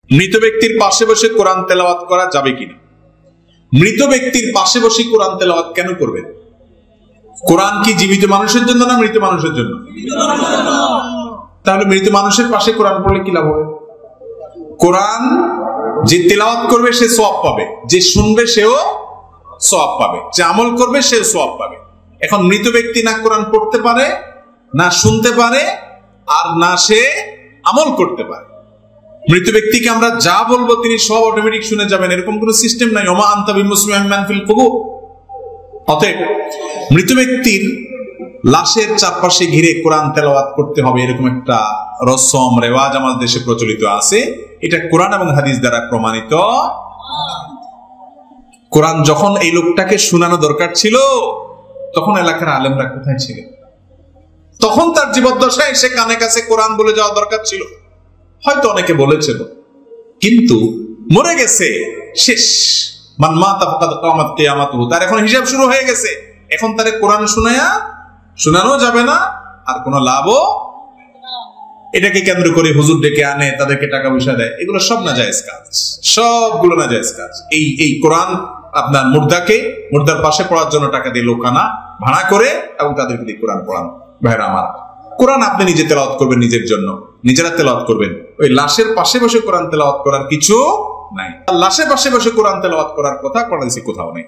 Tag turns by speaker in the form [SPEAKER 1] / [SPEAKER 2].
[SPEAKER 1] মৃত ব্যক্তির পাশে বসে কোরআন তেলাওয়াত করা যাবে কিনা? মৃত ব্যক্তির পাশে বসে কোরআন তেলাওয়াত কেন করবেন? কোরআন কি জীবিত মানুষের জন্য না মৃত মানুষের জন্য? তাহলে মৃত মানুষের পাশে কোরআন পড়লে কি লাভ হবে? কোরআন যে তেলাওয়াত করবে সে সওয়াব পাবে, যে শুনবে সেও সওয়াব পাবে, যে আমল করবে সেও সওয়াব পাবে। এখন মৃত ব্যক্তি না কোরআন পড়তে পারে, না শুনতে পারে, আর না সে আমল করতে পারে। মৃত ব্যক্তিকে আমরা যা বলবো তিনি সব অটোমেটিক শুনে যাবেন, এরকম কোনো সিস্টেম নাই। ওমা আনতা বিমুসমিআন মান ফিল কুবুর। অতএব মৃত ব্যক্তির লাশের চারপাশে ঘিরে কোরআন তেলাওয়াত করতে হবে এরকম একটা রসম রেওয়াজ আমাদের দেশে প্রচলিত আছে। এটা কোরআন এবং হাদিস দ্বারা প্রমাণিত। কোরআন যখন এই লোকটাকে শোনানো দরকার ছিল তখন এলাকার আলেমরা কোথায় ছিলেন? তখন তার জীবদ্দশায় সে কানে কাছে কোরআন বলে যাওয়া দরকার ছিল। হয়তো অনেকে বলেছিল, কিন্তু মরে গেছে, শেষ। মান মাতা ফাকাদ কামাত কিয়ামাতুহু, তার এখন হিসাব শুরু হয়ে গেছে। এখন তারে কোরআন শোনানো যাবে না, আর কোনো লাভও। এটাকে কেন্দ্র করে হুজুর ডেকে আনে, তাদেরকে টাকা পয়সা দেয়, এগুলো সব নাজায়েজ কাজ, সবগুলো নাজায়েজ কাজ। এই কোরআন আপনার মুর্দার পাশে পড়ার জন্য টাকা দিয়ে লোক আনা, ভাড়া করে, এবং তাদেরকে দিয়ে কোরআন পড়ানো। ভাইরা আমার, কোরআন আপনি নিজে তেলাওয়াত করবেন, নিজের জন্য নিজেরা তেলাওয়াত করবেন। ওই লাশের পাশে বসে কোরআন তেলাওয়াত করার কিছু নাই। লাশের পাশে বসে কোরআন তেলাওয়াত করার কথা কোরআনে কোথাও নেই।